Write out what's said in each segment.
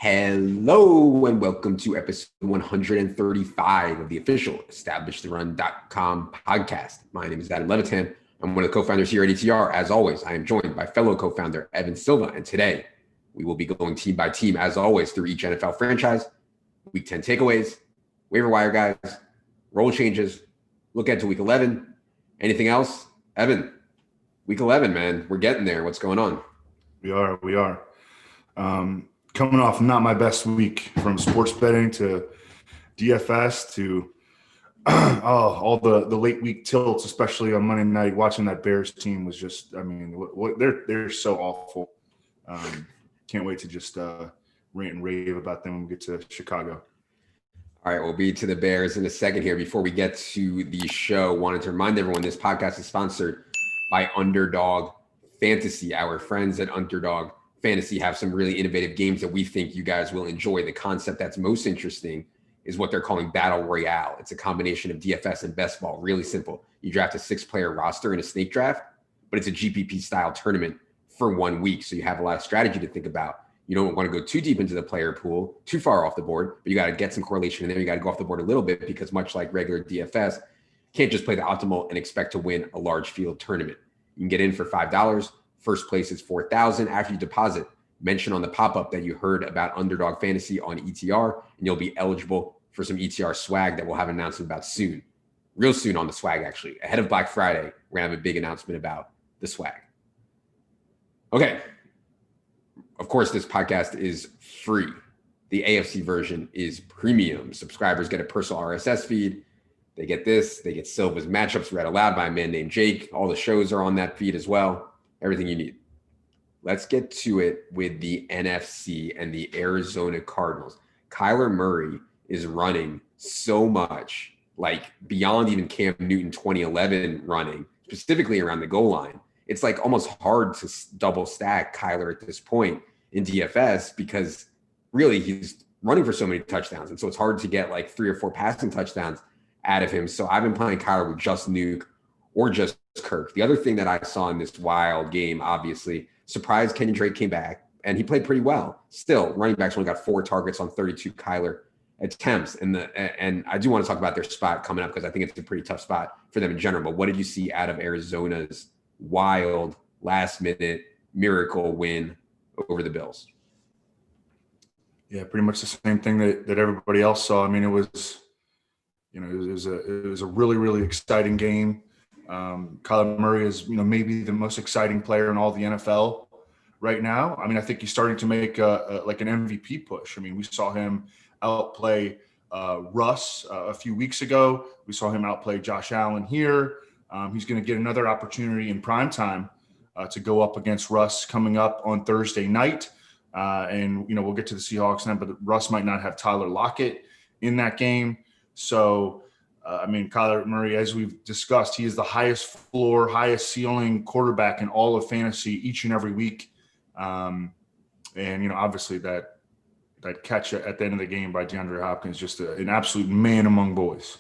Hello and welcome to episode 135 of the official EstablishTheRun.com podcast. My name is Adam Levitan. I'm one of the co-founders here at ETR. As always, I am joined by fellow co-founder Evan Silva, and today we will be going team by team, as always, through each NFL franchise, Week 10 takeaways, waiver wire guys, role changes, look ahead to Week 11. Anything else? Evan, Week 11, man, we're getting there. What's going on? We are. Coming off not my best week, from sports betting to DFS to all the late week tilts, especially on Monday night. Watching that Bears team was just, they're so awful. Can't wait to just rant and rave about them when we get to Chicago. All right, we'll be to the Bears in a second here. Before we get to the show, wanted to remind everyone this podcast is sponsored by Underdog Fantasy. Our friends at Underdog Fantasy have some really innovative games that we think you guys will enjoy. The concept that's most interesting is what they're calling Battle Royale. It's a combination of DFS and best ball. Really simple. You draft a 6-player roster in a snake draft, but it's a GPP-style tournament for 1 week. So you have a lot of strategy to think about. You don't want to go too deep into the player pool, too far off the board, but you got to get some correlation in there. You got to go off the board a little bit because much like regular DFS, you can't just play the optimal and expect to win a large field tournament. You can get in for $5. First place is $4,000. After you deposit, mention on the pop-up that you heard about Underdog Fantasy on ETR, and you'll be eligible for some ETR swag that we'll have an announcement about soon. Real soon on the swag, actually. Ahead of Black Friday, we're going to have a big announcement about the swag. Okay. Of course, this podcast is free. The AFC version is premium. Subscribers get a personal RSS feed. They get this. They get Silva's matchups read aloud by a man named Jake. All the shows are on that feed as well. Everything you need. Let's get to it with the NFC and the Arizona Cardinals. Kyler Murray is running so much, like beyond even Cam Newton 2011 running, specifically around the goal line. It's like almost hard to double stack Kyler at this point in DFS because really he's running for so many touchdowns. And so it's hard to get like 3 or 4 passing touchdowns out of him. So I've been playing Kyler with just Nuke or just Kirk. The other thing that I saw in this wild game, obviously, surprised Kenyon Drake came back, and he played pretty well. Still, running backs only got 4 targets on 32 Kyler attempts. And I do want to talk about their spot coming up because I think it's a pretty tough spot for them in general. But what did you see out of Arizona's wild last-minute miracle win over the Bills? Yeah, pretty much the same thing that everybody else saw. I mean, it was a really, really exciting game. Kyler Murray is, maybe the most exciting player in all the NFL right now. I mean, I think he's starting to make like an MVP push. I mean, we saw him outplay Russ a few weeks ago. We saw him outplay Josh Allen here. He's going to get another opportunity in primetime to go up against Russ coming up on Thursday night. And we'll get to the Seahawks now, but Russ might not have Tyler Lockett in that game. So, Kyler Murray, as we've discussed, he is the highest floor, highest ceiling quarterback in all of fantasy each and every week. Obviously that catch at the end of the game by DeAndre Hopkins, just an absolute man among boys.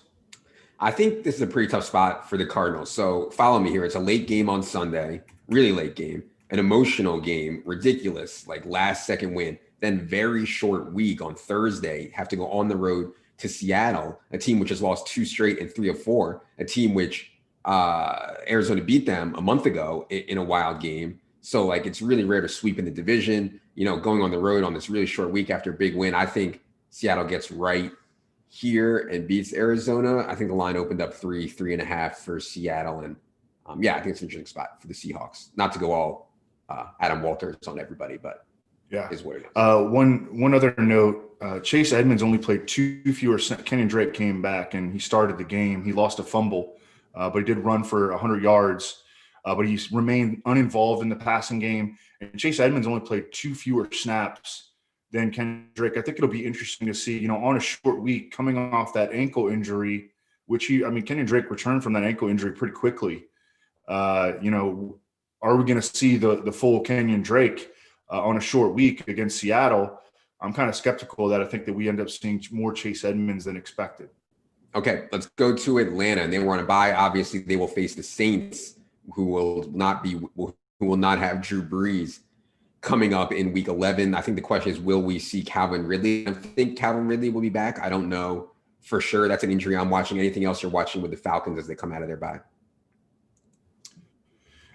I think this is a pretty tough spot for the Cardinals. So follow me here. It's a late game on Sunday, really late game, an emotional game, ridiculous, like last second win, then very short week on Thursday, have to go on the road to Seattle, a team which has lost 2 straight and 3 of 4, a team which Arizona beat them a month ago in a wild game. So like, it's really rare to sweep in the division, going on the road on this really short week after a big win. I think Seattle gets right here and beats Arizona. I think the line opened up 3.5 for Seattle. And I think it's an interesting spot for the Seahawks, not to go all Adam Walters on everybody, but yeah, is what it is. One other note, Chase Edmonds only played 2 fewer. Kenyon Drake came back and he started the game. He lost a fumble, but he did run for 100 yards. But he remained uninvolved in the passing game. And Chase Edmonds only played 2 fewer snaps than Kenyon Drake. I think it'll be interesting to see, on a short week coming off that ankle injury, which Kenyon Drake returned from that ankle injury pretty quickly. Are we going to see the full Kenyon Drake on a short week against Seattle? I'm kind of skeptical that I think that we end up seeing more Chase Edmonds than expected. Okay, let's go to Atlanta, and they were on a bye. Obviously, they will face the Saints, who will not have Drew Brees coming up in week 11. I think the question is, will we see Calvin Ridley? I think Calvin Ridley will be back. I don't know for sure. That's an injury I'm watching. Anything else you're watching with the Falcons as they come out of their bye?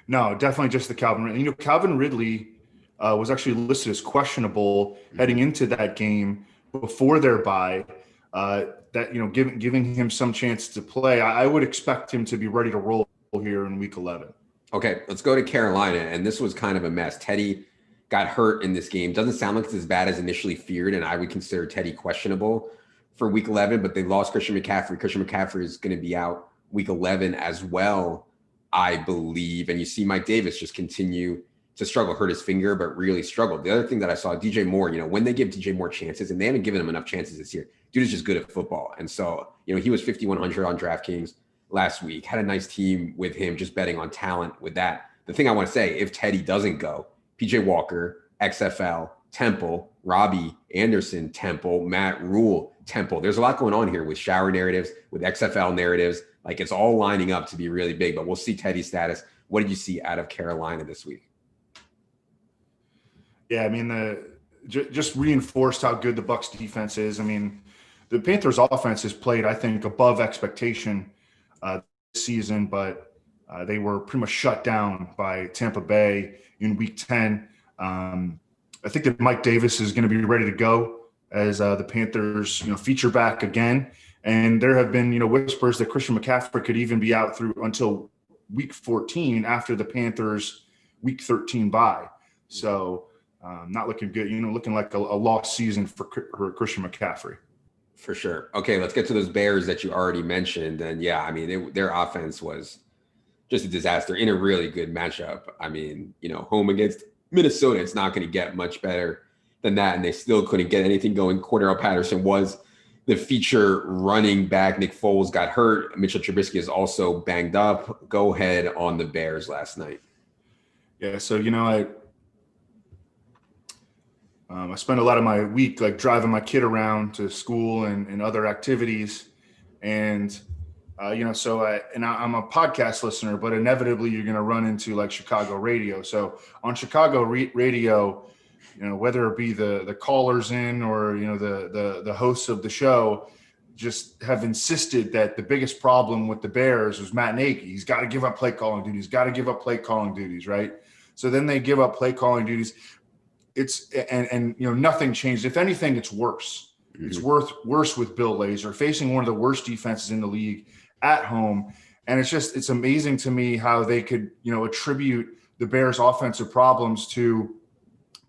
No, definitely just the Calvin Ridley. Calvin Ridley was actually listed as questionable heading into that game before their bye. Giving him some chance to play, I would expect him to be ready to roll here in week 11. Okay, let's go to Carolina. And this was kind of a mess. Teddy got hurt in this game. Doesn't sound like it's as bad as initially feared. And I would consider Teddy questionable for week 11, but they lost Christian McCaffrey. Christian McCaffrey is going to be out week 11 as well, I believe. And you see Mike Davis just continue to struggle, hurt his finger, but really struggled. The other thing that I saw, DJ Moore, when they give DJ Moore chances, and they haven't given him enough chances this year, dude is just good at football. And so, he was 5,100 on DraftKings last week, had a nice team with him, just betting on talent with that. The thing I want to say, if Teddy doesn't go, PJ Walker, XFL, Temple, Robbie Anderson, Temple, Matt Rule, Temple. There's a lot going on here with shower narratives, with XFL narratives. Like, it's all lining up to be really big, but we'll see Teddy's status. What did you see out of Carolina this week? Yeah, I mean, just reinforced how good the Bucs defense is. I mean, the Panthers offense has played, I think, above expectation this season, but they were pretty much shut down by Tampa Bay in week 10. I think that Mike Davis is going to be ready to go as the Panthers, feature back again. And there have been, whispers that Christian McCaffrey could even be out through until week 14 after the Panthers week 13 bye. So not looking good, looking like a lost season for Christian McCaffrey. For sure. Okay, let's get to those Bears that you already mentioned. And yeah, I mean, their offense was just a disaster in a really good matchup. I mean, home against Minnesota, it's not going to get much better than that. And they still couldn't get anything going. Cordero Patterson was the feature running back. Nick Foles got hurt. Mitchell Trubisky is also banged up. Go ahead on the Bears last night. Yeah, so, I spend a lot of my week driving my kid around to school and other activities. And, I'm a podcast listener, but inevitably you're going to run into Chicago radio. So on Chicago radio, whether it be the callers in or, the hosts of the show just have insisted that the biggest problem with the Bears was Matt Nagy. He's got to give up play calling duties. Right. So then they give up play calling duties. Nothing changed. If anything, it's worse. Mm-hmm. It's worse with Bill Lazor facing one of the worst defenses in the league at home. And it's amazing to me how they could, attribute the Bears' offensive problems to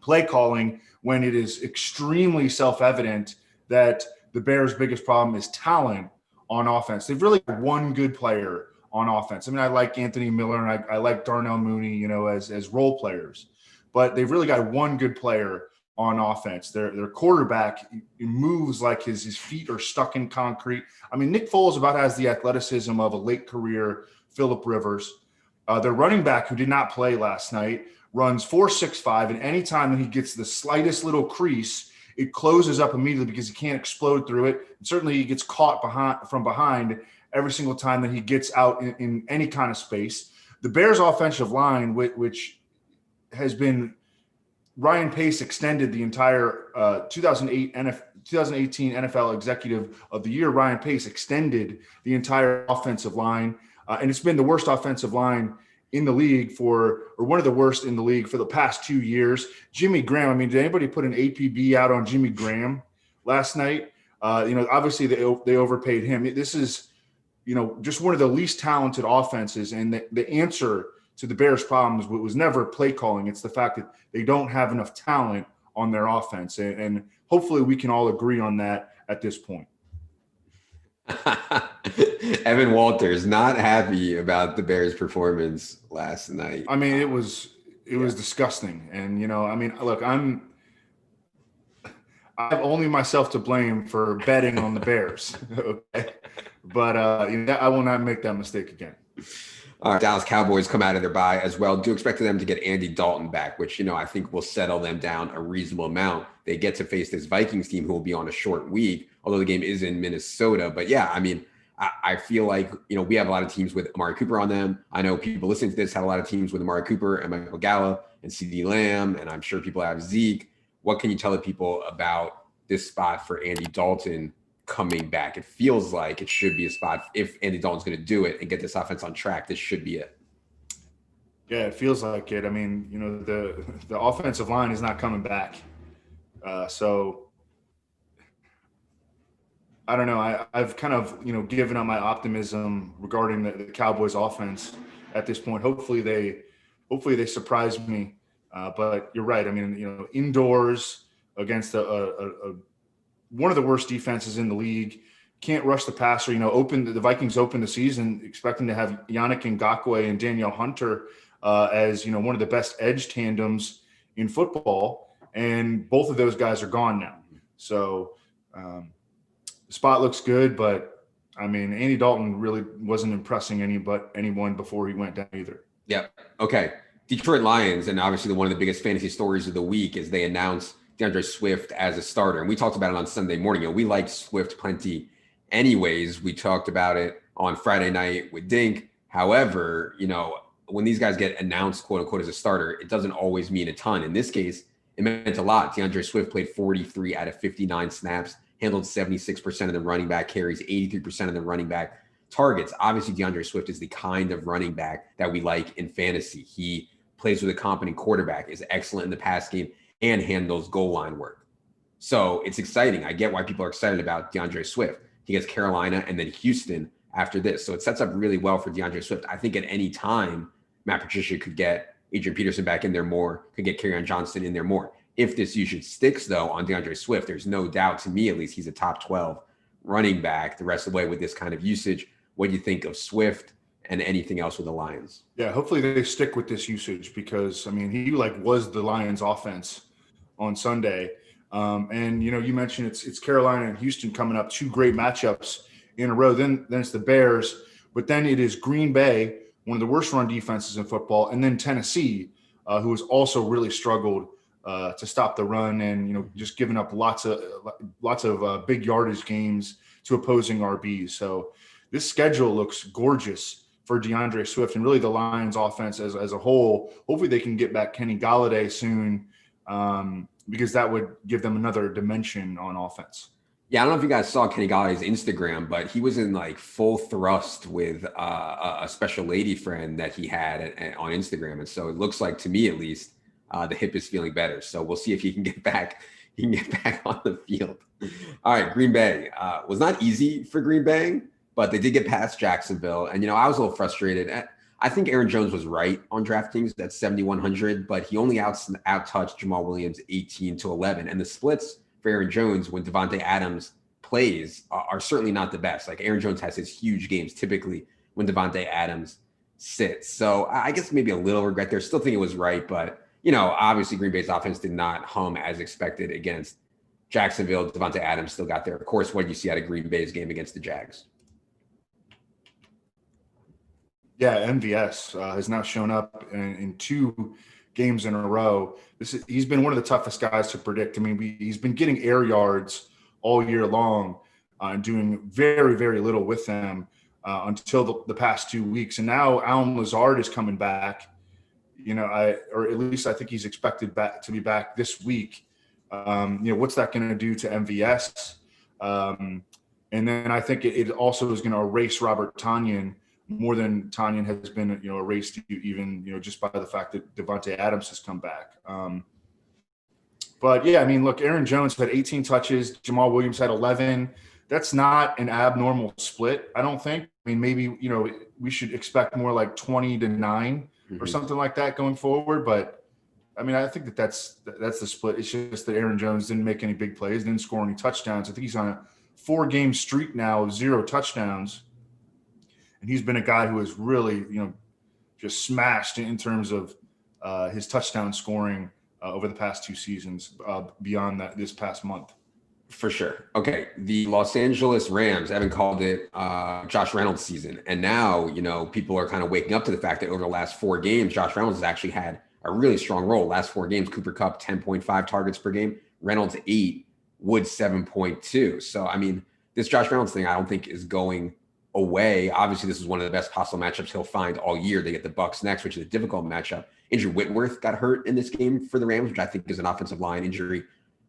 play calling when it is extremely self-evident that the Bears' biggest problem is talent on offense. They've really got one good player on offense. I mean, I like Anthony Miller and I like Darnell Mooney, as role players. But they've really got one good player on offense. Their quarterback moves like his feet are stuck in concrete. I mean, Nick Foles about has the athleticism of a late career Phillip Rivers. Their running back, who did not play last night, runs 4.65, and anytime that he gets the slightest little crease, it closes up immediately because he can't explode through it. And certainly he gets caught from behind every single time that he gets out in any kind of space. The Bears' offensive line, which has been Ryan Pace extended the entire 2018 NFL Executive of the Year. Ryan Pace extended the entire offensive line, and it's been the worst offensive line in the league or one of the worst in the league for the past 2 years. Jimmy Graham, I mean, did anybody put an APB out on Jimmy Graham last night? Obviously they overpaid him. This is, just one of the least talented offenses, and the answer to the Bears' problems was never play calling. It's the fact that they don't have enough talent on their offense. And hopefully we can all agree on that at this point. Evan Walters not happy about the Bears' performance last night. I mean, it was disgusting. And, look, I have only myself to blame for betting on the Bears. Okay. But I will not make that mistake again. All right, Dallas Cowboys come out of their bye as well. Do expect them to get Andy Dalton back, which, I think will settle them down a reasonable amount. They get to face this Vikings team who will be on a short week, although the game is in Minnesota. But yeah, I mean, I feel like, we have a lot of teams with Amari Cooper on them. I know people listening to this have a lot of teams with Amari Cooper and Michael Gallup and CeeDee Lamb, and I'm sure people have Zeke. What can you tell the people about this spot for Andy Dalton coming back? It feels like it should be a spot. If Andy Dalton's going to do it and get this offense on track, this should be it. Yeah, it feels like it. I mean, the offensive line is not coming back. So I don't know. I've kind of, given up my optimism regarding the Cowboys offense at this point. Hopefully they surprise me. But you're right. I mean, indoors against one of the worst defenses in the league, can't rush the passer. The Vikings opened the season expecting to have Yannick Ngakoue and Danielle Hunter as one of the best edge tandems in football, and both of those guys are gone now. So the spot looks good, but I mean, Andy Dalton really wasn't impressing anyone before he went down either. Yep. Okay. Detroit Lions, and obviously one of the biggest fantasy stories of the week is they announced DeAndre Swift as a starter. And we talked about it on Sunday morning. We like Swift plenty anyways. We talked about it on Friday night with Dink. However, when these guys get announced, quote unquote, as a starter, it doesn't always mean a ton. In this case, it meant a lot. DeAndre Swift played 43 out of 59 snaps, handled 76% of the running back carries, 83% of the running back targets. Obviously, DeAndre Swift is the kind of running back that we like in fantasy. He plays with a competent quarterback, is excellent in the pass game, and handles goal line work. So it's exciting. I get why people are excited about DeAndre Swift. He gets Carolina and then Houston after this. So it sets up really well for DeAndre Swift. I think at any time, Matt Patricia could get Adrian Peterson back in there more, could get Kerryon Johnson in there more. If this usage sticks, though, on DeAndre Swift, there's no doubt, to me at least, he's a top 12 running back the rest of the way with this kind of usage. What do you think of Swift and anything else with the Lions? Yeah, hopefully they stick with this usage because, I mean, he was the Lions offense on Sunday. And, you mentioned it's Carolina and Houston coming up, two great matchups in a row. Then it's the Bears, but then it is Green Bay, one of the worst run defenses in football, and then Tennessee, who has also really struggled to stop the run and, just giving up lots of big yardage games to opposing RBs. So this schedule looks gorgeous for DeAndre Swift and really the Lions offense as a whole. Hopefully they can get back Kenny Golladay soon because that would give them another dimension on offense. Yeah, I don't know if you guys saw Kenny Galladay's Instagram, but he was in full thrust with a special lady friend that he had on Instagram. And so it looks like, to me at least, the hip is feeling better. So we'll see if he can get back. He can get back on the field. All right, Green Bay was not easy for Green Bay, but they did get past Jacksonville. And, I was a little frustrated. I think Aaron Jones was right on DraftKings. That's 7,100, but he only out-touched Jamal Williams 18-11. And the splits for Aaron Jones when Devontae Adams plays are certainly not the best. Aaron Jones has his huge games typically when Devontae Adams sits. So I guess maybe a little regret there. Still think it was right, but obviously Green Bay's offense did not hum as expected against Jacksonville. Devontae Adams still got there. Of course, what did you see out of Green Bay's game against the Jags? Yeah, MVS has now shown up in two games in a row. He's been one of the toughest guys to predict. I mean, he's been getting air yards all year long and doing very, very little with them until the past 2 weeks. And now Allen Lazard is coming back. Or at least I think he's expected to be back this week. What's that going to do to MVS? And then I think it also is going to erase Robert Tonyan more than Tonyan has been, erased even, just by the fact that Devontae Adams has come back. But yeah, I mean, look, Aaron Jones had 18 touches. Jamal Williams had 11. That's not an abnormal split, I don't think. I mean, maybe, we should expect more like 20-9 or something like that going forward. But I mean, I think that's the split. It's just that Aaron Jones didn't make any big plays, didn't score any touchdowns. I think he's on a 4-game streak now of 0 touchdowns. And he's been a guy who has really, just smashed in terms of his touchdown scoring over the past 2 seasons beyond this past month. For sure. Okay. The Los Angeles Rams haven't called it Josh Reynolds season. And now, people are kind of waking up to the fact that over the last 4 games, Josh Reynolds has actually had a really strong role. Last 4 games, Cooper Kupp, 10.5 targets per game, Reynolds 8, Woods 7.2. So, I mean, this Josh Reynolds thing, I don't think is going away. Obviously, this is one of the best possible matchups he'll find all year. They get the Bucs next, which is a difficult matchup. Andrew Whitworth got hurt in this game for the Rams, which I think is an offensive line injury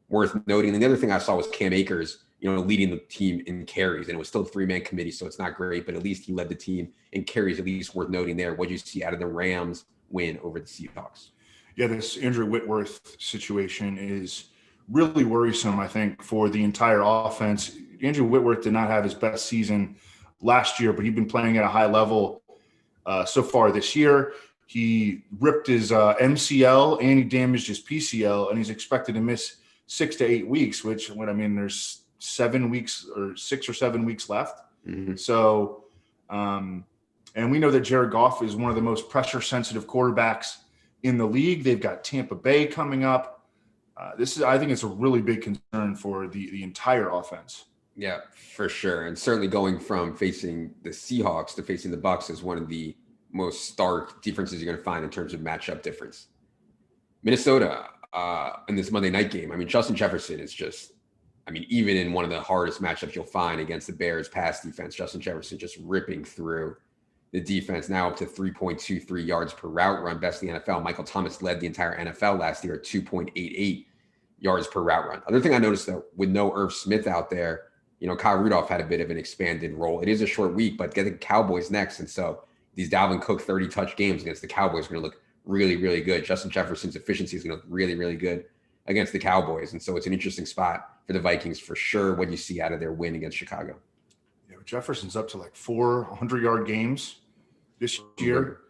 worth noting. And the other thing I saw was Cam Akers, leading the team in carries, and it was still a 3-man committee, so it's not great, but at least he led the team in carries, at least worth noting there. What did you see out of the Rams win over the Seahawks? Yeah, this Andrew Whitworth situation is really worrisome, I think, for the entire offense. Andrew Whitworth did not have his best season last year, but he'd been playing at a high level so far this year. He ripped his MCL and he damaged his PCL, and he's expected to miss 6 to 8 weeks, which there's 7 weeks or 6 or 7 weeks left. Mm-hmm. So, and we know that Jared Goff is one of the most pressure sensitive quarterbacks in the league. They've got Tampa Bay coming up. I think it's a really big concern for the entire offense. Yeah, for sure. And certainly going from facing the Seahawks to facing the Bucs is one of the most stark differences you're going to find in terms of matchup difference. Minnesota in this Monday night game. I mean, Justin Jefferson is just, even in one of the hardest matchups you'll find against the Bears pass defense, Justin Jefferson just ripping through the defense, now up to 3.23 yards per route run, best in the NFL. Michael Thomas led the entire NFL last year at 2.88 yards per route run. Other thing I noticed, though, with no Irv Smith out there, Kyle Rudolph had a bit of an expanded role. It is a short week, but get the Cowboys next. And so these Dalvin Cook 30-touch games against the Cowboys are going to look really, really good. Justin Jefferson's efficiency is going to look really, really good against the Cowboys. And so it's an interesting spot for the Vikings for sure. What do you see out of their win against Chicago? Yeah, Jefferson's up to like 400-yard games this year.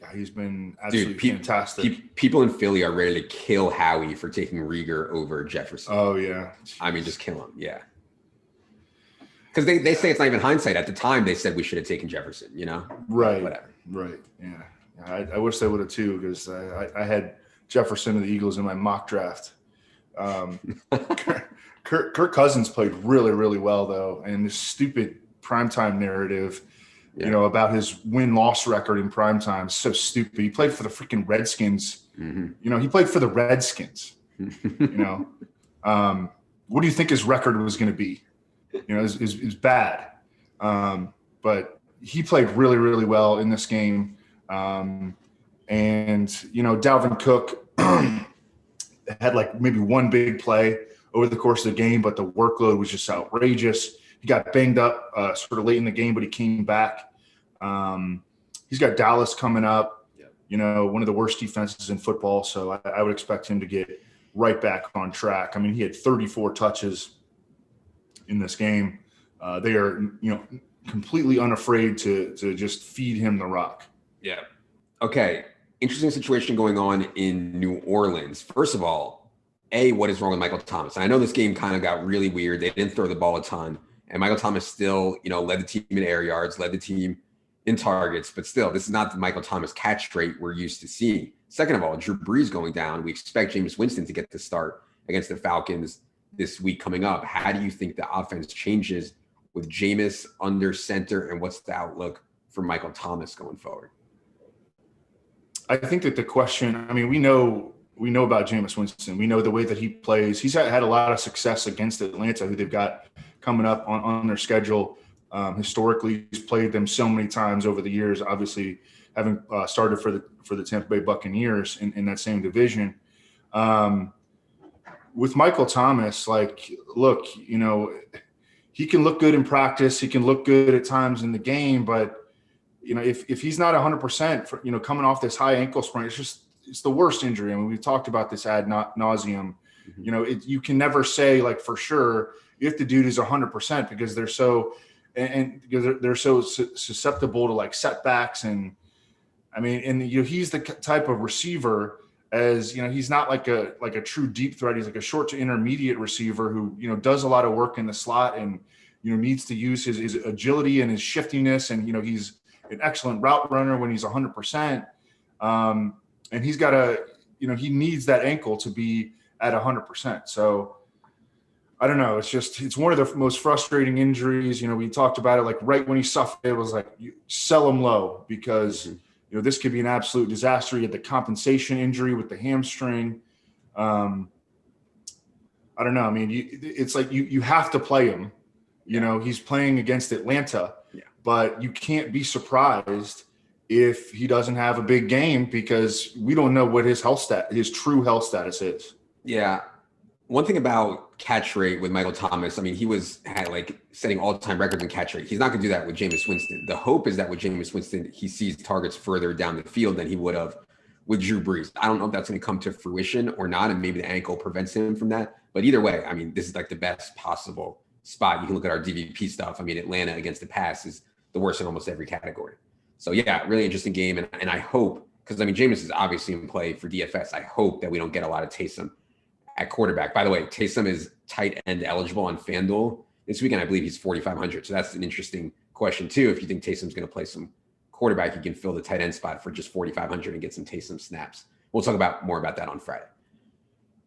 Yeah, he's been absolutely fantastic. People in Philly are ready to kill Howie for taking Rieger over Jefferson. Oh, yeah. Just kill him. Yeah. Because they say it's not even hindsight. At the time, they said we should have taken Jefferson, Right. Whatever. Right. Yeah. I wish they would have too, because I had Jefferson and the Eagles in my mock draft. Kirk Cousins played really, really well, though. And this stupid primetime narrative, about his win-loss record in primetime, so stupid. He played for the freaking Redskins. Mm-hmm. He played for the Redskins. What do you think his record was going to be? Is bad. But he played really, really well in this game. And Dalvin Cook had like maybe one big play over the course of the game, but the workload was just outrageous. He got banged up sort of late in the game, but he came back. He's got Dallas coming up, one of the worst defenses in football. So I would expect him to get right back on track. He had 34 touches in this game. They are, completely unafraid to just feed him the rock. Yeah. Okay. Interesting situation going on in New Orleans. First of all, what is wrong with Michael Thomas? And I know this game kind of got really weird. They didn't throw the ball a ton. And Michael Thomas still, led the team in air yards, led the team in targets. But still, this is not the Michael Thomas catch rate we're used to seeing. Second of all, Drew Brees going down. We expect Jameis Winston to get the start against the Falcons this week coming up. How do you think the offense changes with Jameis under center, and what's the outlook for Michael Thomas going forward? I think that the question, we know about Jameis Winston. We know the way that he plays. He's had a lot of success against Atlanta, who they've got coming up on their schedule. Historically, he's played them so many times over the years, obviously having started for the Tampa Bay Buccaneers in that same division. With Michael Thomas, look, he can look good in practice. He can look good at times in the game, but if he's not 100%, coming off this high ankle sprain, it's the worst injury. We've talked about this ad nauseum. Mm-hmm. You can never say for sure if the dude is 100% because they're so because they're so susceptible to setbacks he's the type of receiver as he's not like a true deep threat. He's like a short to intermediate receiver who does a lot of work in the slot and needs to use his agility and his shiftiness, and he's an excellent route runner when he's 100%. And he's got he needs that ankle to be at 100%. So I don't know. It's one of the most frustrating injuries. We talked about it right when he suffered it was you sell him low because this could be an absolute disaster. You had the compensation injury with the hamstring. I don't know. It's you have to play him. You know, he's playing against Atlanta, Yeah. but you can't be surprised if he doesn't have a big game because we don't know what his true health status is. Yeah. One thing about catch rate with Michael Thomas, I mean, had like setting all-time records in catch rate. He's not going to do that with Jameis Winston. The hope is that with Jameis Winston, he sees targets further down the field than he would have with Drew Brees. I don't know if that's going to come to fruition or not, and maybe the ankle prevents him from that. But either way, I mean, this is like the best possible spot. You can look at our DVP stuff. I mean, Atlanta against the pass is the worst in almost every category. So yeah, really interesting game. And I hope, because I mean, Jameis is obviously in play for DFS. I hope that we don't get a lot of Taysom at quarterback. By the way, Taysom is tight end eligible on FanDuel this weekend. I believe he's 4,500. So that's an interesting question too. If you think Taysom's going to play some quarterback, you can fill the tight end spot for just 4,500 and get some Taysom snaps. We'll talk more about that on Friday.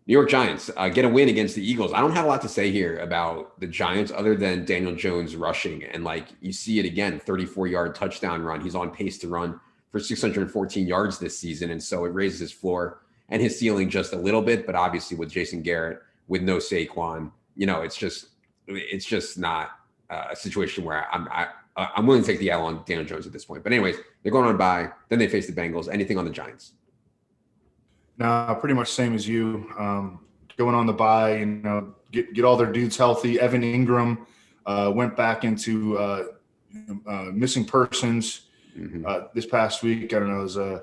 New York Giants get a win against the Eagles. I don't have a lot to say here about the Giants other than Daniel Jones rushing. And like you see it again, 34-yard touchdown run. He's on pace to run for 614 yards this season. And so it raises his floor and his ceiling just a little bit. But obviously with Jason Garrett, with no Saquon, you know, it's just not a situation where I'm willing to take the L on Daniel Jones at this point. But anyways, they're going on bye. Then they face the Bengals. Anything on the Giants? No, pretty much same as you. Going on the bye, you know, get all their dudes healthy. Evan Ingram went back into missing persons this past week. I don't know.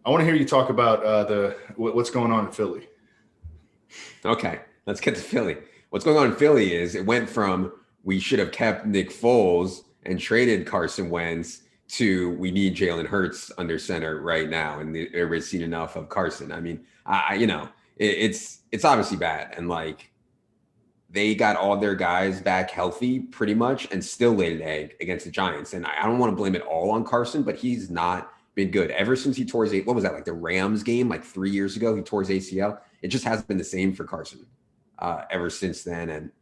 I want to hear you talk about what's going on in Philly. Okay, let's get to Philly. What's going on in Philly is it went from we should have kept Nick Foles and traded Carson Wentz to we need Jalen Hurts under center right now, and everybody's seen enough of Carson. I mean, it's obviously bad, and like they got all their guys back healthy pretty much, and still laid an egg against the Giants. And I don't want to blame it all on Carson, but he's not been good ever since he tore his what was that, like the Rams game like 3 years ago? He tore his ACL. It just hasn't been the same for Carson ever since then, and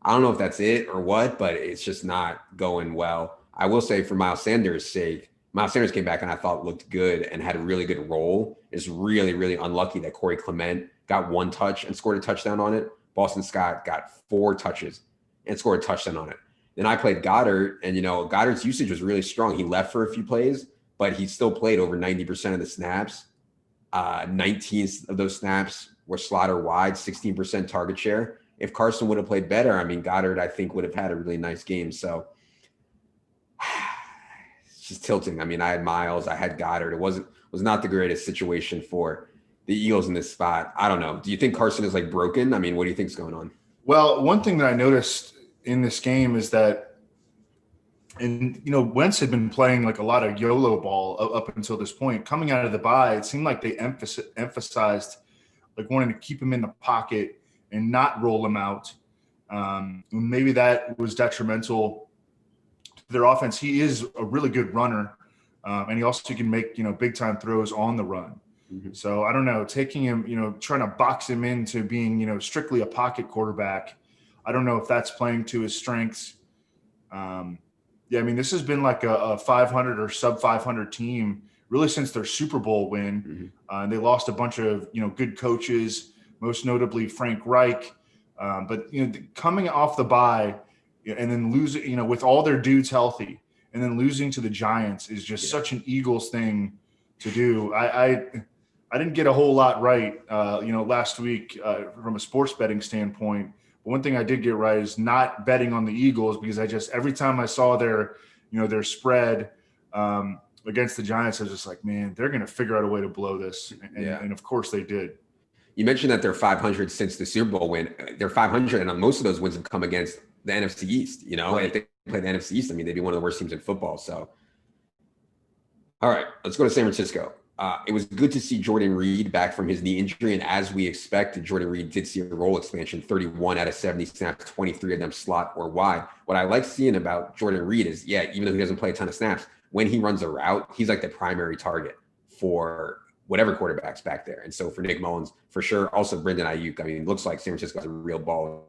I don't know if that's it or what, but it's just not going well. I will say for Miles Sanders' sake, Miles Sanders came back and I thought looked good and had a really good role. It's really, really unlucky that Corey Clement got one touch and scored a touchdown on it. Boston Scott got 4 touches and scored a touchdown on it. Then I played Goddard, and, you know, Goddard's usage was really strong. He left for a few plays, but he still played over 90% of the snaps. 19 of those snaps were slot or wide, 16% target share. If Carson would have played better, I mean, Goddard, I think, would have had a really nice game. So it's just tilting. I mean, I had Miles, I had Goddard. It was not the greatest situation for the Eagles in this spot. I don't know. Do you think Carson is like broken? I mean, what do you think's going on? Well, one thing that I noticed in this game is that, and you know, Wentz had been playing like a lot of YOLO ball up until this point. Coming out of the bye, it seemed like they emphasized like wanting to keep him in the pocket and not roll him out. Maybe that was detrimental to their offense. He is a really good runner, and he also can make, you know, big time throws on the run. Mm-hmm. So I don't know, taking him, you know, trying to box him into being, you know, strictly a pocket quarterback. I don't know if that's playing to his strengths. Yeah, I mean, this has been like a 500 or sub 500 team really since their Super Bowl win. Mm-hmm. They lost a bunch of, you know, good coaches, most notably Frank Reich. But, you know, coming off the bye and then losing, you know, with all their dudes healthy and then losing to the Giants is just such an Eagles thing to do. I didn't get a whole lot right, you know, last week from a sports betting standpoint. But one thing I did get right is not betting on the Eagles, because I just, every time I saw their, you know, their spread against the Giants, I was just like, man, they're going to figure out a way to blow this. And of course they did. You mentioned that they're 500 since the Super Bowl win. They're 500, and most of those wins have come against the NFC East. You know, if they play the NFC East, I mean, they'd be one of the worst teams in football. So, all right, let's go to San Francisco. It was good to see Jordan Reed back from his knee injury, and as we expected, Jordan Reed did see a role expansion, 31 out of 70 snaps, 23 of them slot or wide. What I like seeing about Jordan Reed is, even though he doesn't play a ton of snaps, when he runs a route, he's like the primary target for whatever quarterback's back there. And so for Nick Mullins, for sure. Also Brandon Ayuk. I mean, it looks like San Francisco has a real baller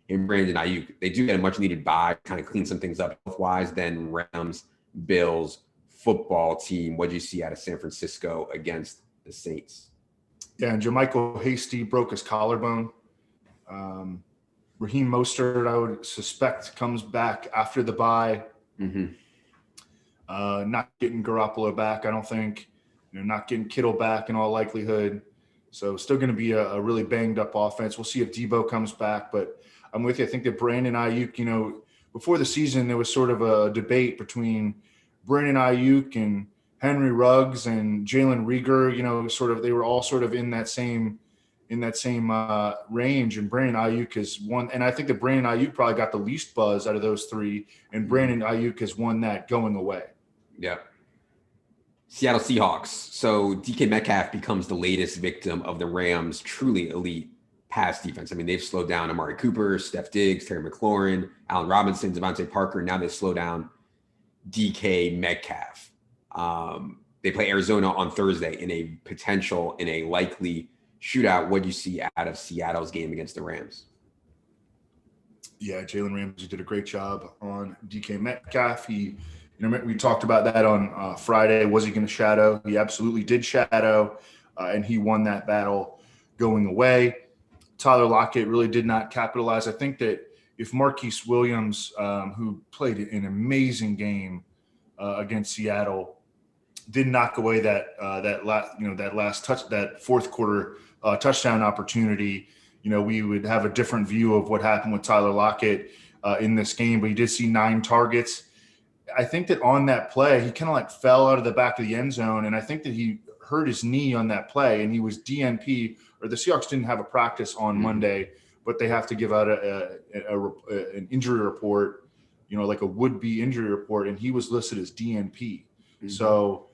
in Brandon Ayuk. They do get a much needed bye, kind of clean some things up health-wise. Then Rams, Bills, football team. What did you see out of San Francisco against the Saints? Yeah, and JaMychal Hasty broke his collarbone. Raheem Mostert, I would suspect, comes back after the bye. Mm-hmm. Not getting Garoppolo back, I don't think. Not getting Kittle back in all likelihood. So still going to be a really banged up offense. We'll see if Debo comes back, but I'm with you. I think that Brandon Ayuk, before the season, there was sort of a debate between Brandon Ayuk and Henry Ruggs and Jalen Reagor, they were all sort of in that same range. And Brandon Ayuk has won. And I think that Brandon Ayuk probably got the least buzz out of those three. And Brandon Ayuk has won that going away. Yeah. Seattle Seahawks. So DK Metcalf becomes the latest victim of the Rams' truly elite pass defense. I mean, they've slowed down Amari Cooper, Steph Diggs, Terry McLaurin, Allen Robinson, Devontae Parker. Now they slow down DK Metcalf. They play Arizona on Thursday in a likely shootout. What do you see out of Seattle's game against the Rams? Yeah, Jalen Ramsey did a great job on DK Metcalf. We talked about that on Friday. Was he going to shadow? He absolutely did shadow, and he won that battle going away. Tyler Lockett really did not capitalize. I think that if Marquise Williams, who played an amazing game against Seattle, did knock away that fourth quarter touchdown opportunity, we would have a different view of what happened with Tyler Lockett in this game. But he did see 9 targets. I think that on that play, he kind of fell out of the back of the end zone, and I think that he hurt his knee on that play, and he was DNP, or the Seahawks didn't have a practice on Monday, but they have to give out an injury report, like a would-be injury report, and he was listed as DNP. Mm-hmm. So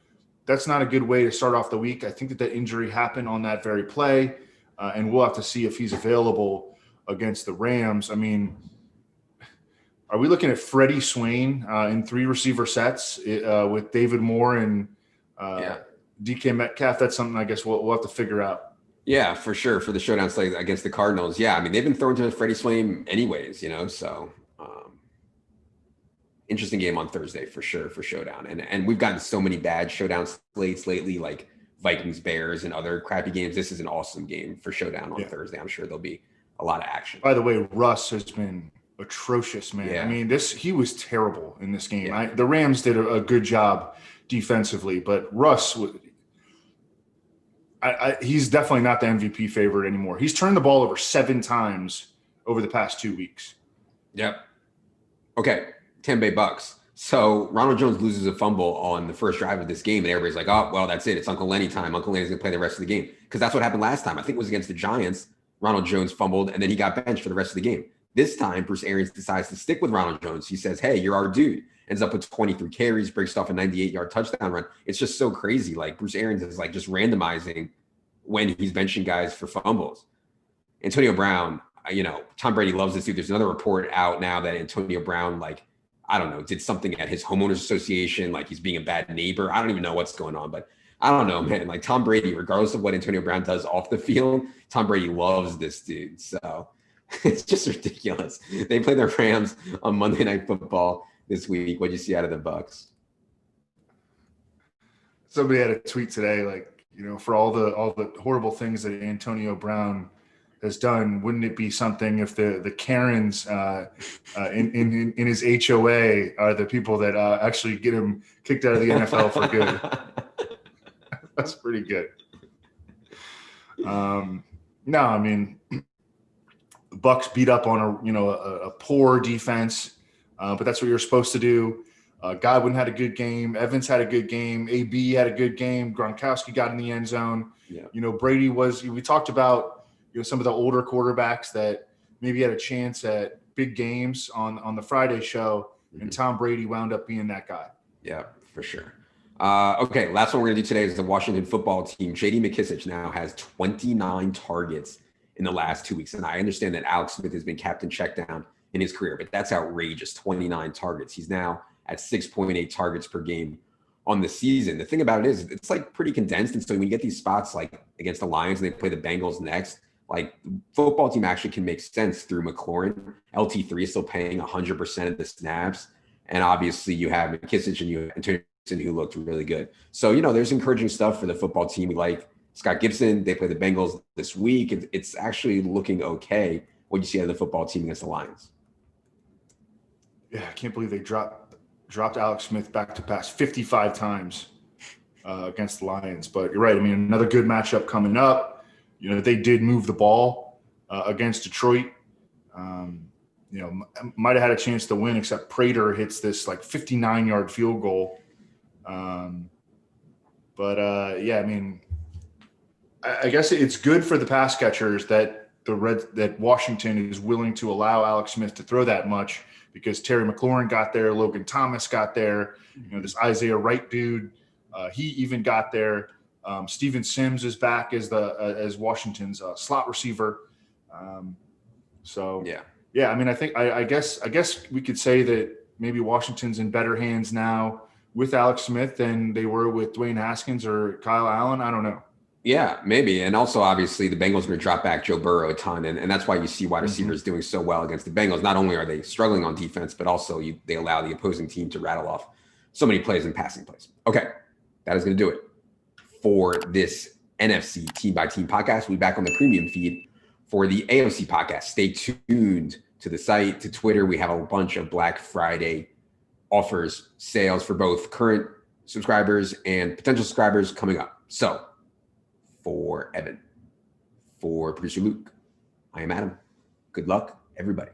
that's not a good way to start off the week. I think that injury happened on that very play, and we'll have to see if he's available against the Rams. I mean, are we looking at Freddie Swain in 3 receiver sets with David Moore and DK Metcalf? That's something I guess we'll have to figure out. Yeah, for sure. For the showdown slate against the Cardinals. Yeah, I mean, they've been throwing to Freddie Swain anyways, so interesting game on Thursday for sure for showdown. And we've gotten so many bad showdown slates lately, like Vikings, Bears, and other crappy games. This is an awesome game for showdown on Thursday. I'm sure there'll be a lot of action. By the way, Russ has been atrocious, man. Yeah. I mean, he was terrible in this game. Yeah. The Rams did a good job defensively, but Russ, he's definitely not the MVP favorite anymore. He's turned the ball over 7 times over the past 2 weeks. Yep. Okay, Tampa Bay Bucks. So Ronald Jones loses a fumble on the first drive of this game, and everybody's like, oh, well, that's it. It's Uncle Lenny time. Uncle Lenny's going to play the rest of the game. Because that's what happened last time. I think it was against the Giants. Ronald Jones fumbled, and then he got benched for the rest of the game. This time, Bruce Arians decides to stick with Ronald Jones. He says, hey, you're our dude. Ends up with 23 carries, breaks off a 98-yard touchdown run. It's just so crazy. Bruce Arians is just randomizing when he's benching guys for fumbles. Antonio Brown, Tom Brady loves this dude. There's another report out now that Antonio Brown, did something at his homeowners association, he's being a bad neighbor. I don't even know what's going on, but I don't know, man. Tom Brady, regardless of what Antonio Brown does off the field, Tom Brady loves this dude. So it's just ridiculous. They play the Rams on Monday Night Football this week. What'd you see out of the Bucks? Somebody had a tweet today, for all the horrible things that Antonio Brown has done, wouldn't it be something if the Karens in his HOA are the people that actually get him kicked out of the NFL for good? That's pretty good. No, I mean, the Bucks beat up on a poor defense, but that's what you're supposed to do. Godwin had a good game. Evans had a good game. AB had a good game. Gronkowski got in the end zone. Yeah. Brady we talked about some of the older quarterbacks that maybe had a chance at big games on the Friday show, and Tom Brady wound up being that guy. Yeah, for sure. Okay, last one we're going to do today is the Washington football team. J.D. McKissic now has 29 targets in the last 2 weeks. And I understand that Alex Smith has been captain check down in his career, but that's outrageous, 29 targets. He's now at 6.8 targets per game on the season. The thing about it is it's pretty condensed. And so when you get these spots against the Lions and they play the Bengals next, the football team actually can make sense through McLaurin. LT3 is still paying 100% of the snaps. And obviously you have McKissic and you have Antonio Gibson, who looked really good. So, there's encouraging stuff for the football team. We like Scott Gibson. They play the Bengals this week. It's actually looking okay what you see out of the football team against the Lions. Yeah, I can't believe they dropped Alex Smith back to pass 55 times against the Lions. But you're right. I mean, another good matchup coming up. They did move the ball against Detroit. Might have had a chance to win, except Prater hits this like 59-yard field goal. Yeah, I mean, I guess it's good for the pass catchers that Washington is willing to allow Alex Smith to throw that much, because Terry McLaurin got there, Logan Thomas got there, this Isaiah Wright dude, he even got there. Steven Sims is back as Washington's slot receiver. Yeah, I mean, I guess we could say that maybe Washington's in better hands now with Alex Smith than they were with Dwayne Haskins or Kyle Allen. I don't know. Yeah, maybe. And also, obviously, the Bengals are going to drop back Joe Burrow a ton. And that's why you see wide receivers doing so well against the Bengals. Not only are they struggling on defense, but also they allow the opposing team to rattle off so many plays and passing plays. Okay, that is going to do it for this NFC team-by-team podcast. We'll be back on the premium feed for the AOC podcast. Stay tuned to the site, to Twitter. We have a bunch of Black Friday offers, sales for both current subscribers and potential subscribers coming up. So, for Evan, for producer Luke, I am Adam. Good luck, everybody.